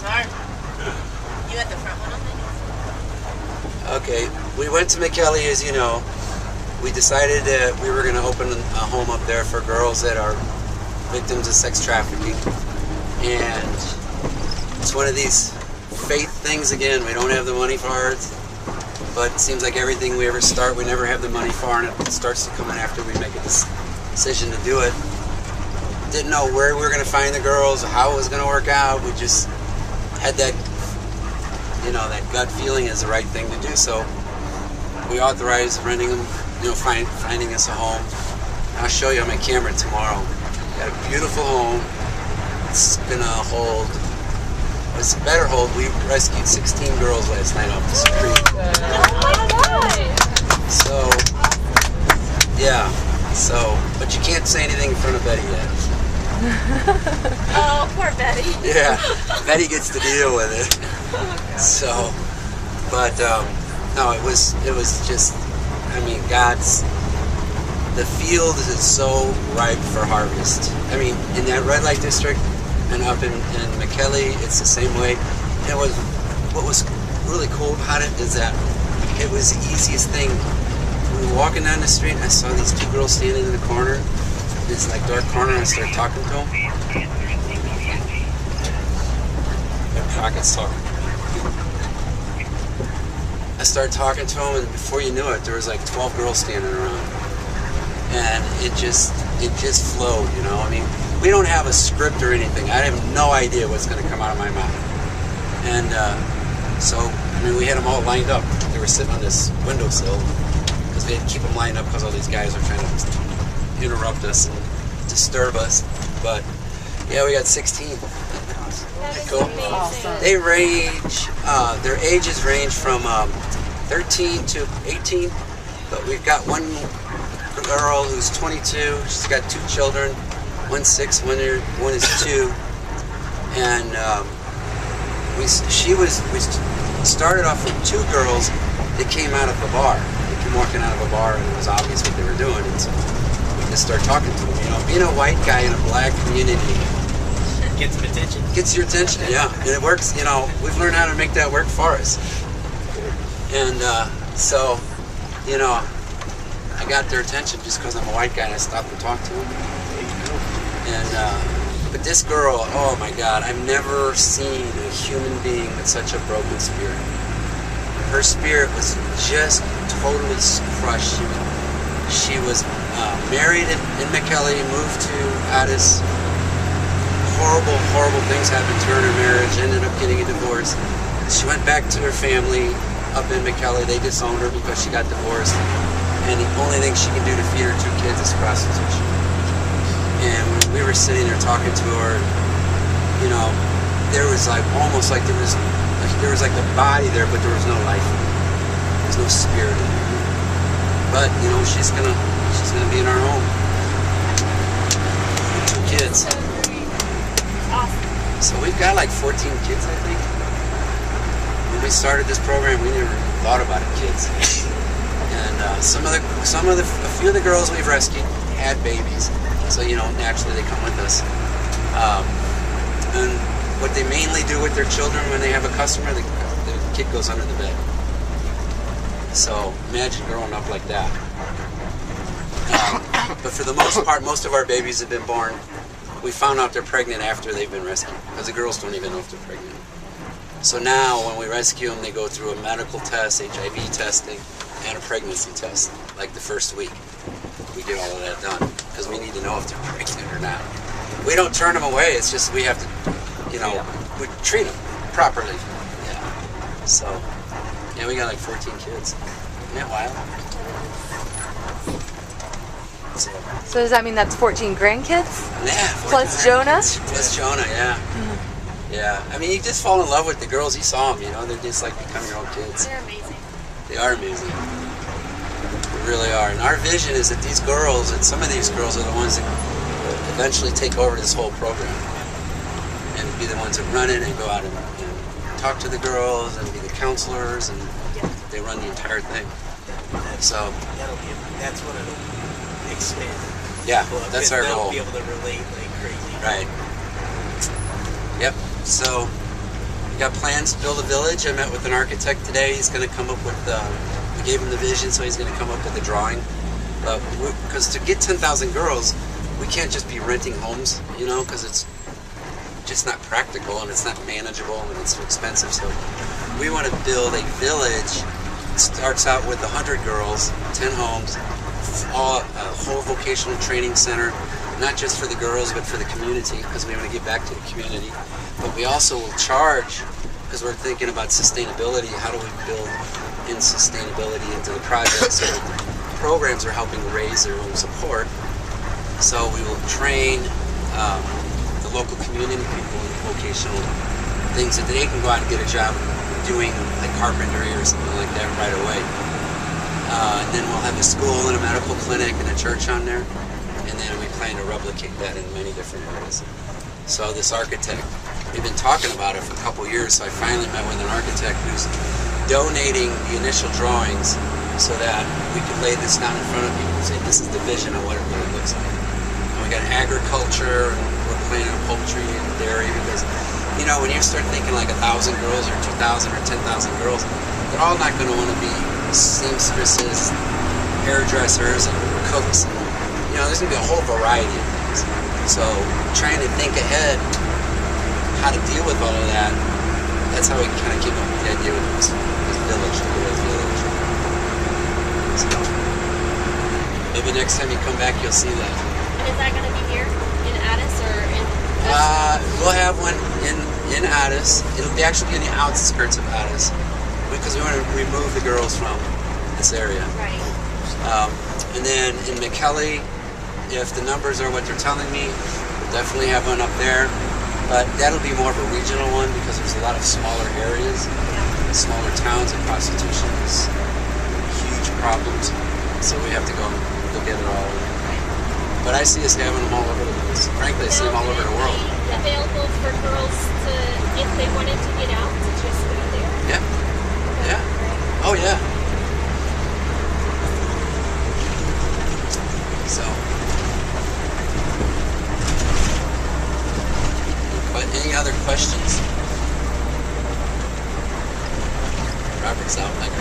You got the front one on? Okay, we went to Mek'ele, as you know. We decided that we were going to open a home up there for girls that are victims of sex trafficking. And it's one of these faith things again. We don't have the money for it. But it seems like everything we ever start, we never have the money for, and it starts to come in after we make a decision to do it. Didn't know where we were going to find the girls, how it was going to work out. We just had that, you know, that gut feeling is the right thing to do. So we authorized renting them, you know, finding us a home. I'll show you on my camera tomorrow. Got a beautiful home. It's going to hold. It's a better hold. We rescued 16 girls last night off the street. So, yeah. So, but you can't say anything in front of Betty yet. Oh, poor Betty. Yeah, Betty gets to deal with it. So, but no, it was just. I mean, the field is so ripe for harvest. I mean, in that red light district. And up in Mek'ele, it's the same way. And what was really cool about it is that it was the easiest thing. We were walking down the street and I saw these two girls standing in the corner, this like dark corner, and I started talking to them. Their pockets talking. I started talking to them, and before you knew it, there was like 12 girls standing around. And it just flowed, you know. I mean, we don't have a script or anything. I have no idea what's going to come out of my mouth. And so, I mean, we had them all lined up. They were sitting on this windowsill because we had to keep them lined up because all these guys are trying to interrupt us and disturb us. But yeah, we got 16. Cool. Amazing. They range. Their ages range from 13 to 18. But we've got one girl who's 22. She's got 2 children. One's 6, one is 2, and we started off with 2 girls that came out of a bar. They came walking out of a bar, and it was obvious what they were doing, and so we just started talking to them. You know, being a white guy in a black community gets some attention. Gets your attention, yeah, and it works. You know, we've learned how to make that work for us, and so, you know, I got their attention just because I'm a white guy and I stopped and talked to them. And but this girl, oh my God, I've never seen a human being with such a broken spirit. Her spirit was just totally crushed. She was married in Mek'ele, moved to Addis. Horrible things happened to her in her marriage. Ended up getting a divorce. She went back to her family up in Mek'ele. They disowned her because she got divorced. And the only thing she can do to feed her 2 kids is prostitution. And when we were sitting there talking to her, you know, there was like almost like there was like the body there, but there was no life in it. There's no spirit in it. But you know, she's gonna be in our home with 2 kids. Awesome. So we've got like 14 kids, I think. When we started this program, we never thought about it, kids. And a few of the girls we've rescued had babies. So, you know, naturally they come with us. And what they mainly do with their children when they have a customer, the kid goes under the bed. So, imagine growing up like that. But for the most part, most of our babies have been born. We found out they're pregnant after they've been rescued, because the girls don't even know if they're pregnant. So now, when we rescue them, they go through a medical test, HIV testing, and a pregnancy test, like the first week. We get all of that done because we need to know if they're pregnant or not. We don't turn them away. It's just we have to, you know, we treat them properly. Yeah. So, yeah, we got like 14 kids. Isn't that wild? So does that mean that's 14 grandkids? Yeah. Plus Jonah? Plus Jonah, yeah. Mm-hmm. Yeah. I mean, you just fall in love with the girls. You saw them, you know. They're just like become your own kids. They're amazing. They are amazing. Really are. And our vision is that these girls, and some of these girls are the ones that eventually take over this whole program and be the ones that run it and go out and talk to the girls and be the counselors, and they run the entire thing. So that's what it'll expand. Yeah, that's our goal. Be able to relate like crazy. Right. Yep. So got plans to build a village. I met with an architect today. He's going to come up with, we gave him the vision, so he's going to come up with the drawing. Because to get 10,000 girls, we can't just be renting homes, you know, because it's just not practical and it's not manageable and it's too expensive. So we want to build a village. It starts out with 100 girls, 10 homes, a whole vocational training center, not just for the girls but for the community, because we want to give back to the community. But we also will charge, because we're thinking about sustainability. How do we build in sustainability into the project so that the programs are helping raise their own support? So we will train the local community people in vocational things that they can go out and get a job doing, like carpentry or something like that right away. And then we'll have a school and a medical clinic and a church on there. And then we plan to replicate that in many different areas. So this architect, we've been talking about it for a couple years, so I finally met with an architect who's donating the initial drawings so that we can lay this down in front of people and say, this is the vision of what it really looks like. And we got agriculture, and we're planning on poultry and dairy, because, you know, when you start thinking like 1,000 girls or 2,000 or 10,000 girls, they're all not going to want to be seamstresses, hairdressers, and cooks. You know, there's going to be a whole variety of things. So trying to think ahead how to deal with all of that, that's how we kind of came up with the idea with this village, the village. So maybe next time you come back, you'll see that. And is that going to be here in Addis or in? We'll have one in Addis. It'll be actually in the outskirts of Addis, because we want to remove the girls from this area. Right. And then in Mek'ele, if the numbers are what they're telling me, we'll definitely have one up there. But that'll be more of a regional one, because there's a lot of smaller areas, smaller towns, and prostitution is huge problems. So we have to go get it all. But I see us having them all over the place. Frankly, I see them all over the world. Available for girls to, if they wanted to get out, to just go there. Yeah. Yeah. Oh yeah. So. But any other questions? Robert's out like